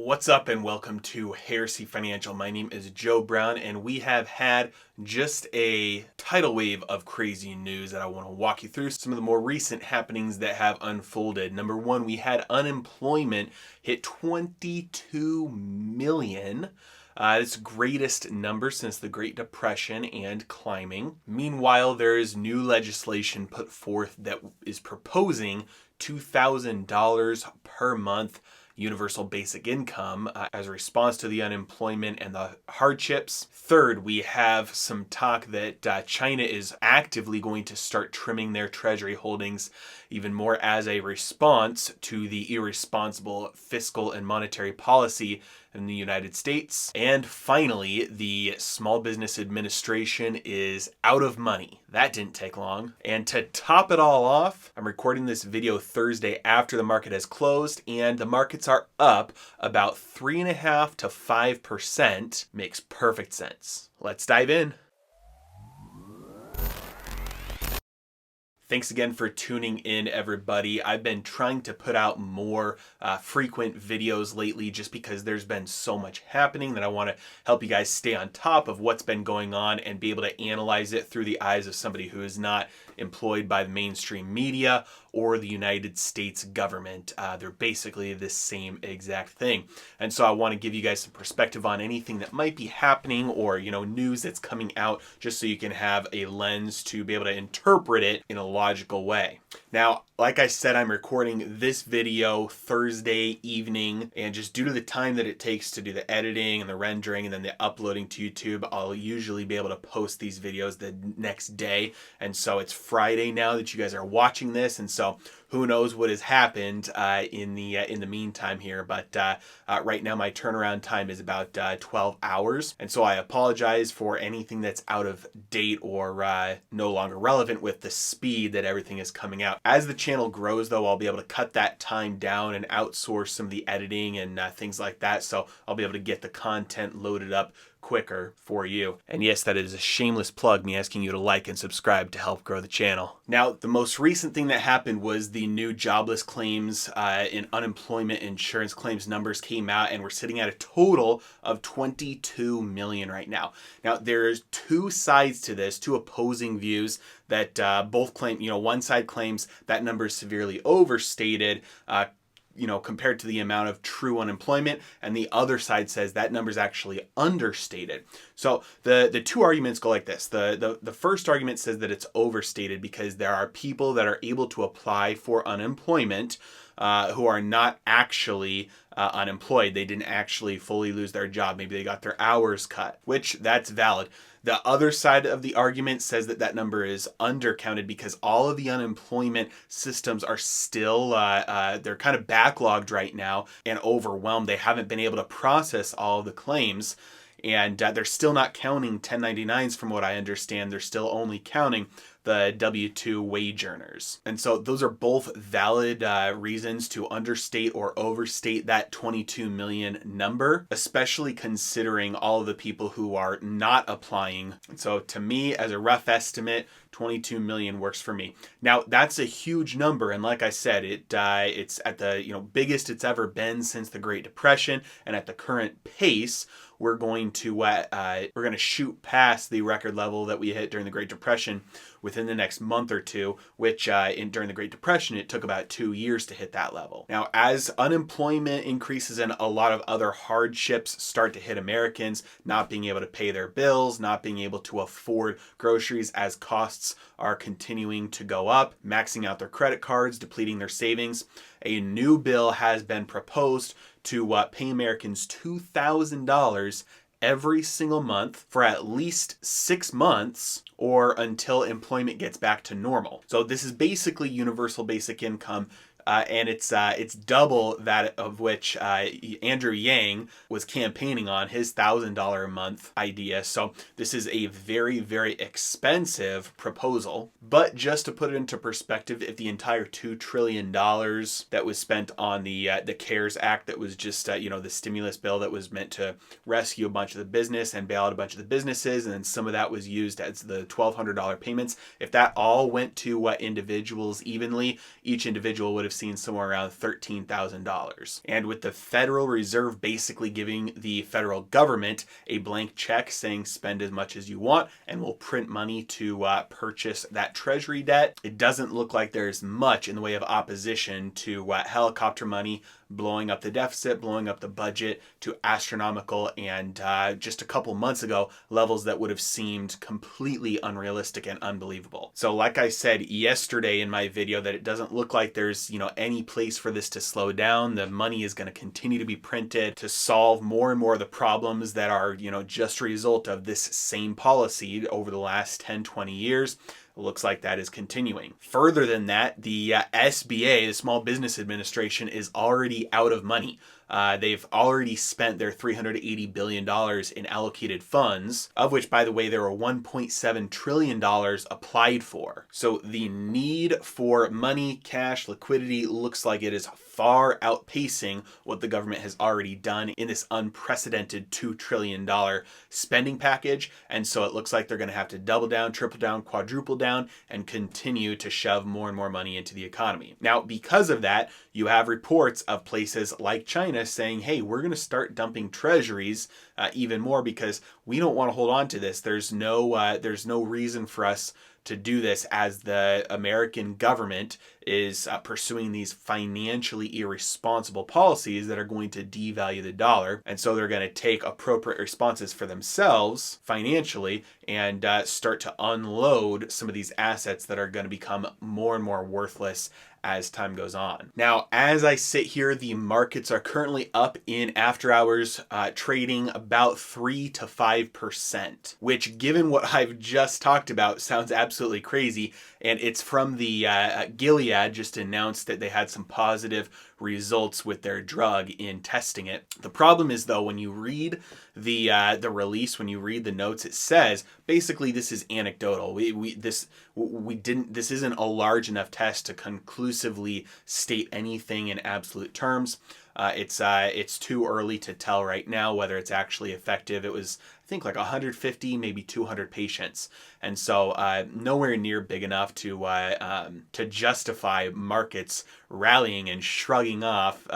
What's up and welcome to Heresy Financial. My name is Joe Brown and we have had just a tidal wave of crazy news that I want to walk you through some of the more recent happenings that have unfolded. Number one, we had unemployment hit 22 million. It's the greatest number since the Great Depression and climbing. Meanwhile, there is new legislation put forth that is proposing $2,000 per month universal basic income as a response to the unemployment and the hardships. Third, we have some talk that China is actively going to start trimming their treasury holdings even more as a response to the irresponsible fiscal and monetary policy in the United States. And finally, the Small Business Administration is out of money. That didn't take long. And to top it all off, I'm recording this video Thursday after the market has closed, and the markets are up about 3.5% to 5%. Makes perfect sense. Let's dive in. Thanks again for tuning in, everybody. I've been trying to put out more frequent videos lately just because there's been so much happening that I want to help you guys stay on top of what's been going on and be able to analyze it through the eyes of somebody who is not employed by the mainstream media or the United States government. They're basically the same exact thing. And so I want to give you guys some perspective on anything that might be happening or, news that's coming out just so you can have a lens to be able to interpret it in a logical way. Now, like I said, I'm recording this video Thursday evening, and just due to the time that it takes to do the editing and the rendering and then the uploading to YouTube, I'll usually be able to post these videos the next day. And so it's Friday now that you guys are watching this, and so who knows what has happened in the meantime here, but right now my turnaround time is about 12 hours, and so I apologize for anything that's out of date or no longer relevant with the speed that everything is coming out. As the channel grows, though, I'll be able to cut that time down and outsource some of the editing and things like that, so I'll be able to get the content loaded up quicker for you. And yes, that is a shameless plug, me asking you to like and subscribe to help grow the channel. Now, the most recent thing that happened was the new jobless claims and unemployment insurance claims numbers came out, and we're sitting at a total of 22 million right now. Now, there's two sides to this, two opposing views that both claim, one side claims that number is severely overstated, compared to the amount of true unemployment, and the other side says that number is actually understated. So the two arguments go like this. The first argument says that it's overstated because there are people that are able to apply for unemployment who are not actually unemployed. They didn't actually fully lose their job. Maybe they got their hours cut, which that's valid. The other side of the argument says that that number is undercounted because all of the unemployment systems are still, they're kind of backlogged right now and overwhelmed. They haven't been able to process all of the claims, and they're still not counting 1099s from what I understand. They're still only counting the W-2 wage earners. And so those are both valid reasons to understate or overstate that 22 million number, especially considering all of the people who are not applying. And so to me, as a rough estimate, 22 million works for me. Now, that's a huge number, and like I said, it's at the biggest it's ever been since the Great Depression, and at the current pace, we're going to shoot past the record level that we hit during the Great Depression within the next month or two, which during the Great Depression, it took about 2 years to hit that level. Now, as unemployment increases and a lot of other hardships start to hit Americans, not being able to pay their bills, not being able to afford groceries as costs are continuing to go up, maxing out their credit cards, depleting their savings, a new bill has been proposed to pay Americans $2,000 every single month for at least 6 months or until employment gets back to normal. So this is basically universal basic income. And it's double that of which Andrew Yang was campaigning on, his $1,000 a month idea. So this is a very, very expensive proposal. But just to put it into perspective, if the entire $2 trillion that was spent on the CARES Act, that was just the stimulus bill that was meant to rescue a bunch of the business and bail out a bunch of the businesses, and then some of that was used as the $1,200 payments. If that all went to individuals evenly, each individual would have seen somewhere around $13,000. And with the Federal Reserve basically giving the federal government a blank check saying spend as much as you want and we'll print money to purchase that treasury debt, it doesn't look like there's much in the way of opposition to helicopter money blowing up the deficit, blowing up the budget to astronomical and just a couple months ago, levels that would have seemed completely unrealistic and unbelievable. So like I said yesterday in my video, that it doesn't look like there's, any place for this to slow down. The money is going to continue to be printed to solve more and more of the problems that are, just a result of this same policy over the last 10, 20 years. It looks like that is continuing. Further than that, the SBA, the Small Business Administration, is already out of money. They've already spent their $380 billion in allocated funds, of which, by the way, there were $1.7 trillion applied for. So the need for money, cash, liquidity looks like it is far outpacing what the government has already done in this unprecedented $2 trillion spending package. And so it looks like they're going to have to double down, triple down, quadruple down, and continue to shove more and more money into the economy. Now, because of that, you have reports of places like China saying, hey, we're going to start dumping treasuries even more because we don't want to hold on to this. There's no reason for us to do this as the American government is pursuing these financially irresponsible policies that are going to devalue the dollar. And so they're going to take appropriate responses for themselves financially and start to unload some of these assets that are going to become more and more worthless as time goes on. Now, as I sit here, the markets are currently up in after hours trading about 3 to 5%, which given what I've just talked about sounds absolutely crazy. And it's from the Gilead just announced that they had some positive results with their drug in testing it. The problem is though, when you read the release, when you read the notes, it says basically this is anecdotal. This isn't a large enough test to conclusively state anything in absolute terms. It's too early to tell right now whether it's actually effective. It was, I think, like 150, maybe 200 patients, and so nowhere near big enough to justify markets rallying and shrugging off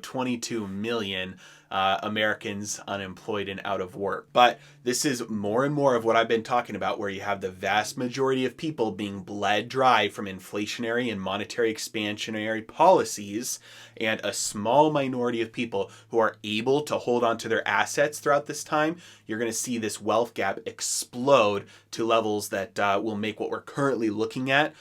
22 million Americans unemployed and out of work. But this is more and more of what I've been talking about, where you have the vast majority of people being bled dry from inflationary and monetary expansionary policies, and a small minority of people who are able to hold on to their assets throughout this time. You're going to see this wealth gap explode to levels that will make what we're currently looking at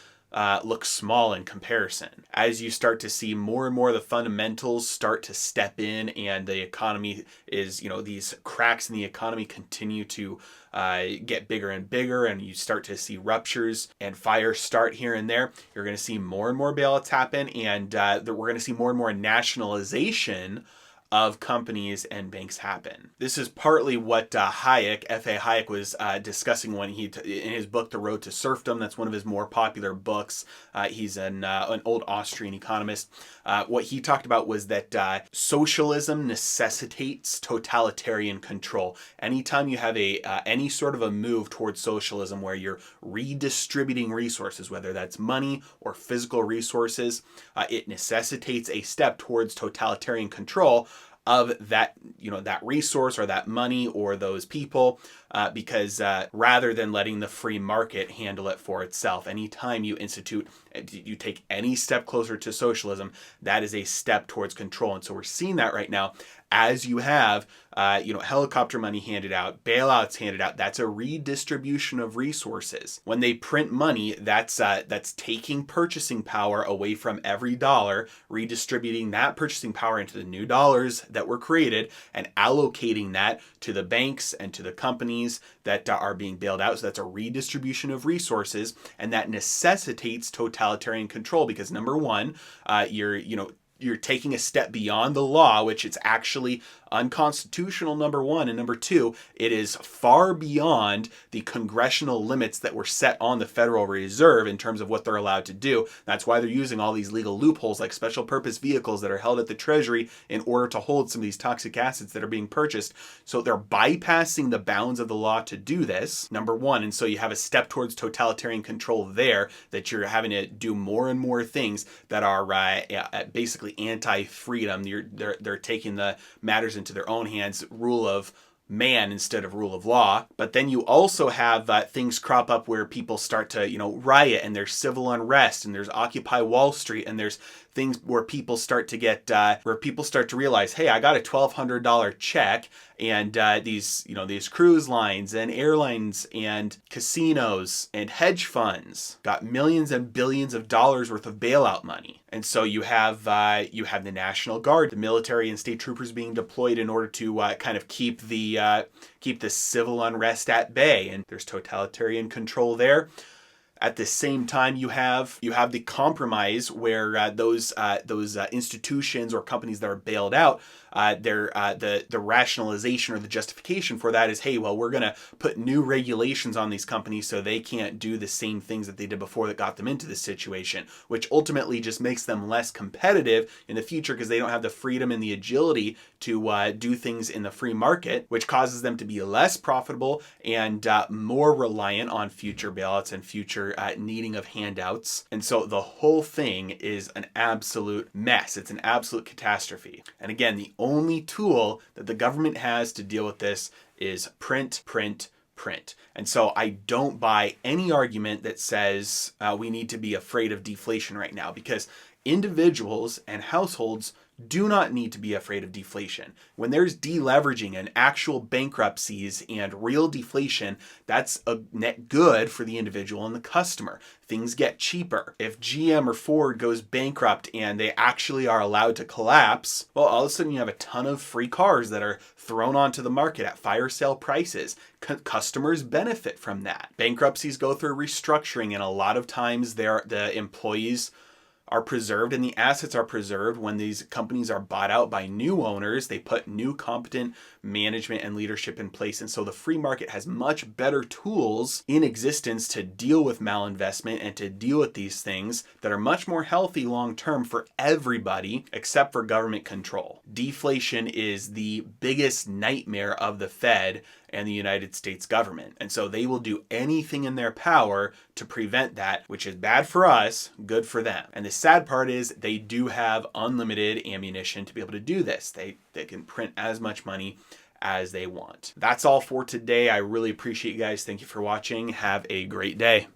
look small in comparison. As you start to see more and more of the fundamentals start to step in, and the economy is, these cracks in the economy continue to get bigger and bigger, and you start to see ruptures and fires start here and there, you're going to see more and more bailouts happen, and we're going to see more and more nationalization of companies and banks happen. This is partly what F.A. Hayek was discussing when in his book, The Road to Serfdom. That's one of his more popular books. He's an old Austrian economist. What he talked about was that socialism necessitates totalitarian control. Anytime you have any sort of a move towards socialism where you're redistributing resources, whether that's money or physical resources, it necessitates a step towards totalitarian control of that resource or that money or those people, because rather than letting the free market handle it for itself, anytime you take any step closer to socialism, that is a step towards control. And so we're seeing that right now as you have helicopter money handed out, bailouts handed out. That's a redistribution of resources. When they print money, that's taking purchasing power away from every dollar, redistributing that purchasing power into the new dollars that were created, and allocating that to the banks and to the companies that are being bailed out. So that's a redistribution of resources, and that necessitates totalitarian control because number one, you're you're taking a step beyond the law, which it's actually unconstitutional, number one, and number two, it is far beyond the congressional limits that were set on the Federal Reserve in terms of what they're allowed to do. That's why they're using all these legal loopholes like special purpose vehicles that are held at the Treasury in order to hold some of these toxic assets that are being purchased. So they're bypassing the bounds of the law to do this, number one. And so you have a step towards totalitarian control there, that you're having to do more and more things that are basically anti-freedom. They're taking the matters into their own hands, rule of man instead of rule of law. But then you also have things crop up where people start to, riot, and there's civil unrest, and there's Occupy Wall Street, and there's things where people start to get, where people start to realize, hey, I got a $1,200 check, and these cruise lines and airlines and casinos and hedge funds got millions and billions of dollars worth of bailout money. And so you have the National Guard, the military and state troopers being deployed in order to kind of keep the civil unrest at bay, and there's totalitarian control there. At the same time, you have the compromise where those institutions or companies that are bailed out, the rationalization or the justification for that is, hey, well, we're going to put new regulations on these companies so they can't do the same things that they did before that got them into this situation, which ultimately just makes them less competitive in the future because they don't have the freedom and the agility to do things in the free market, which causes them to be less profitable and more reliant on future bailouts and future needing of handouts. And so the whole thing is an absolute mess. It's an absolute catastrophe. And again, the only tool that the government has to deal with this is print. And so I don't buy any argument that says we need to be afraid of deflation right now, because individuals and households do not need to be afraid of deflation. When there's deleveraging and actual bankruptcies and real deflation, that's a net good for the individual and the customer. Things get cheaper. If GM or Ford goes bankrupt and they actually are allowed to collapse, well, all of a sudden you have a ton of free cars that are thrown onto the market at fire sale prices. Customers benefit from that. Bankruptcies go through restructuring, and a lot of times the employees are preserved and the assets are preserved. When these companies are bought out by new owners, they put new competent management and leadership in place. And so the free market has much better tools in existence to deal with malinvestment and to deal with these things that are much more healthy long-term for everybody except for government control. Deflation is the biggest nightmare of the Fed and the United States government. And so they will do anything in their power to prevent that, which is bad for us, good for them. And the sad part is they do have unlimited ammunition to be able to do this. They can print as much money as they want. That's all for today. I really appreciate you guys. Thank you for watching. Have a great day.